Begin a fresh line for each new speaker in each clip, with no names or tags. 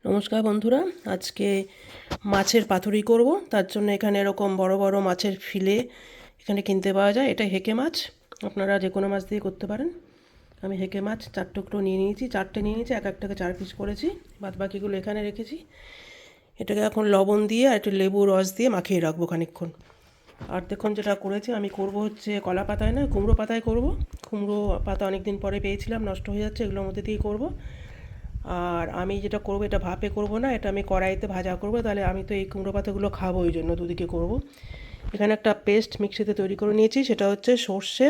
নমস্কার বন্ধুরা, আজকে মাছের পাতুরি করব। তার জন্য এখানে এরকম বড় বড় মাছের ফিলে এখানে কিনতে পাওয়া যায়। এটা হেকে মাছ, আপনারা যে কোনো মাছ দিয়ে করতে পারেন। আমি হেকে মাছ 4 টুকরো নিয়ে নিয়েছি, 4টে নিয়ে নিয়েছি, এক একটাকে 4 পিস করেছি। বাদ বাকিগুলো এখানে রেখেছি। এটাকে এখন লবণ দিয়ে আর একটু লেবু রস দিয়ে মাখিয়ে রাখবো খানিকক্ষণ। আর দেখুন যেটা করেছি আমি করব হচ্ছে কলা পাতায় না, কুমড়ো পাতায় করব। কুমড়ো পাতা অনেক দিন পরে পেয়েছিলাম, নষ্ট হয়ে যাচ্ছে, এগুলোর মধ্যে দিয়েই করব। আর আমি যেটা করব এটা ভাপে করব না, এটা আমি কড়াইতে ভাজা করব। তাহলে আমি তো এই কুমড়ো পাতাগুলো খাবো, ওই জন্য দুদিকে করব। এখানে একটা পেস্ট মিক্সিতে তৈরি করে নিয়েছি, সেটা হচ্ছে সর্ষে,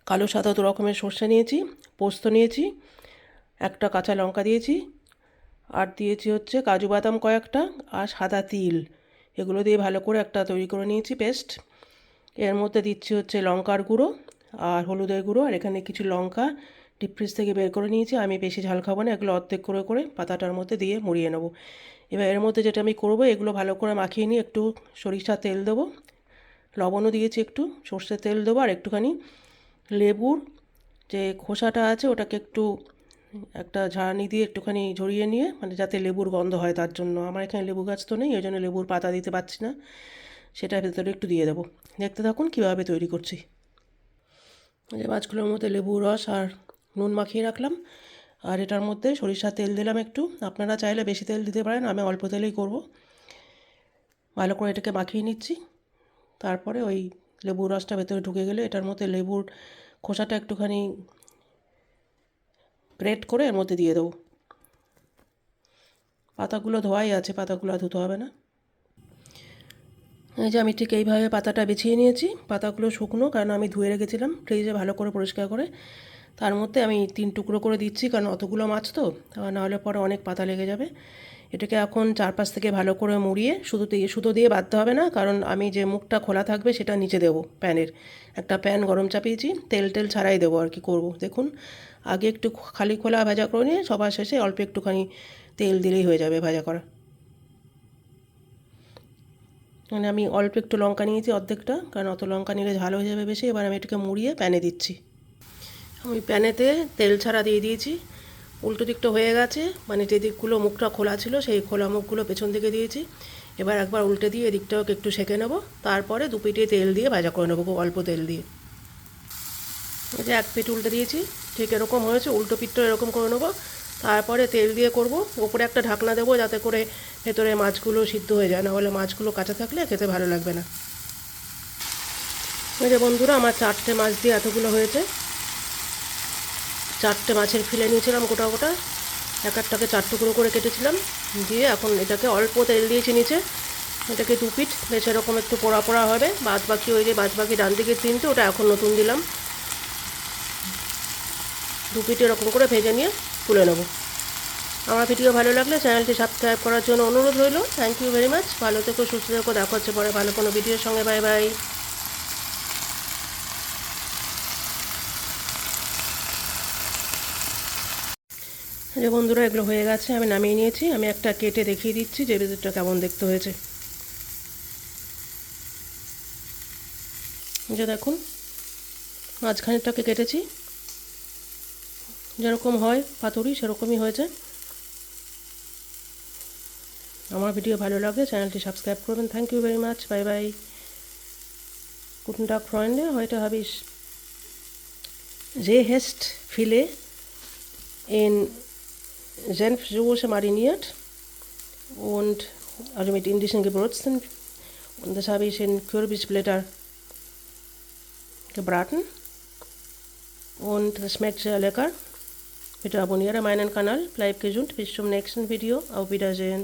কালো সাদা দু রকমের সর্ষে নিয়েছি, পোস্ত নিয়েছি, একটা কাঁচা লঙ্কা দিয়েছি, আর দিয়েছি হচ্ছে কাজু বাদাম কয়েকটা, আর সাদা তিল। এগুলো দিয়ে ভালো করে একটা তৈরি করে নিয়েছি পেস্ট। এর মধ্যে দিচ্ছি হচ্ছে লঙ্কার গুঁড়ো আর হলুদের গুঁড়ো, আর এখানে কিছু লঙ্কা ডিপ ফ্রিজ থেকে বের করে নিয়েছি। আমি বেশি ঝাল খাবো না, এগুলো অর্ধেক করে করে পাতাটার মধ্যে দিয়ে মুড়িয়ে নেবো। এবার এর মধ্যে যেটা আমি করবো, এগুলো ভালো করে মাখিয়ে নিয়ে একটু সরিষার তেল দেবো, লবণও দিয়েছি, একটু সর্ষের তেল দেবো, আর একটুখানি লেবুর যে খোসাটা আছে ওটাকে একটু একটা ঝাড়নি দিয়ে একটুখানি ঝরিয়ে নিয়ে, মানে যাতে লেবুর গন্ধ হয় তার জন্য। আমার এখানে লেবু গাছ তো নেই, ওই জন্য লেবুর পাতা দিতে পারছি না। সেটা ভেতরে একটু দিয়ে দেবো। দেখতে থাকুন কীভাবে তৈরি করছি। যে মাছগুলোর মধ্যে লেবুর রস আর নুন মাখিয়ে রাখলাম, আর এটার মধ্যে সরিষার তেল দিলাম একটু। আপনারা চাইলে বেশি তেল দিতে পারেন, আমি অল্প তেলেই করব। ভালো করে এটাকে মাখিয়ে নিচ্ছি। তারপরে ওই লেবুর রসটা ভেতরে ঢুকে গেলে এটার মধ্যে লেবুর খোসাটা একটুখানি গ্রেট করে এর মধ্যে দিয়ে দেবো। পাতাগুলো ধোয়াই আছে, পাতাগুলো আর ধুতে হবে না। এই যে আমি ঠিক এইভাবে পাতাটা বিছিয়ে নিয়েছি। পাতাগুলো শুকনো, কারণ আমি ধুয়ে রেখেছিলাম ফ্রিজে ভালো করে পরিষ্কার করে। তার মধ্যে আমি 3 টুকরো করে দিচ্ছি, কারণ অতগুলো মাছ তো, নাহলে পরে অনেক পাতা লেগে যাবে। এটাকে এখন চারপাশ থেকে ভালো করে মুড়িয়ে, সুতো দিয়ে বাঁধতে হবে না, কারণ আমি যে মুখটা খোলা থাকবে সেটা নিচে দেবো প্যানের। একটা প্যান গরম চাপিয়েছি, তেল ছাড়াই দেবো আর কি করব। দেখুন, আগে একটু খালি খোলা ভাজা করে নিয়ে সবার শেষে অল্প একটুখানি তেল দিলেই হয়ে যাবে ভাজা করা। মানে আমি অল্প একটু লঙ্কা নিয়েছি, অর্ধেকটা, কারণ অত লঙ্কা নিলে ঝাল হয়ে যাবে বেশি। এবার আমি এটাকে মুড়িয়ে প্যানে দিচ্ছি। আমি প্যানেতে তেল ছাড়া দিয়ে দিয়েছি। উল্টো দিকটা হয়ে গেছে, মানে যে দিকগুলো মুখটা খোলা ছিল সেই খোলা মুখগুলো পেছন দিকে দিয়েছি। এবার একবার উল্টে দিয়ে এদিকটাও একটু সেঁকে নেবো, তারপরে 2 পিঠে তেল দিয়ে ভাজা করে নেবো, খুব অল্প তেল দিয়ে। এই যে 1 পিঠ উল্টে দিয়েছি, ঠিক এরকম হয়েছে। উল্টো পিঠটা এরকম করে নেবো, তারপরে তেল দিয়ে করব। ওপরে একটা ঢাকনা দেবো, যাতে করে ভেতরে মাছগুলো সিদ্ধ হয়ে যায়, নাহলে মাছগুলো কাঁচা থাকলে খেতে ভালো লাগবে না। এই যে বন্ধুরা, আমার 4টে মাছ দিয়ে এতগুলো হয়েছে। 4টে মাছের ফিলে নিয়েছিলাম গোটা গোটা, এক একটাকে 4 টুকরো করে কেটেছিলাম। দিয়ে এখন এটাকে অল্প তেল দিয়েছি নিচে। এটাকে 2 পিঠ বেশ এরকম একটু পোড়া পোড়া হবে। বাদ বাকি ওই যে ডান দিকের 3টে, ওটা এখন নতুন দিলাম। 2 পিঠ এরকম করে ভেজে নিয়ে তুলে নেব। আমার ভিডিও ভালো লাগলে চ্যানেলটি সাবস্ক্রাইব করার জন্য অনুরোধ রইল। Thank you very much. ভালো থেকো, সুস্থ থেকো। দেখা হচ্ছে পরে ভালো কোনো ভিডিওর সঙ্গে। Bye bye. যে বন্ধুরা, এগুলো হয়ে গেছে, আমি নামিয়ে নিয়েছি। আমি একটা কেটে দেখিয়ে দিচ্ছি যে ভিতরটা কেমন দেখতে হয়েছে। যে দেখুন, মাঝখানেরটাকে কেটেছি, যেরকম হয় পাতুরি সেরকমই হয়েছে। আমার ভিডিও ভালো লাগলে চ্যানেলটি সাবস্ক্রাইব করবেন। Thank you very much. Bye bye. Guten Tag, Freunde. Heute habe ich Seehestfilet in Senfsoße mariniert und also mit indischen Gewürzen, und das habe ich in Kürbisblätter gebraten und das schmeckt sehr lecker. Bitte abonniere meinen Kanal, bleib gesund, bis zum nächsten Video, auf Wiedersehen.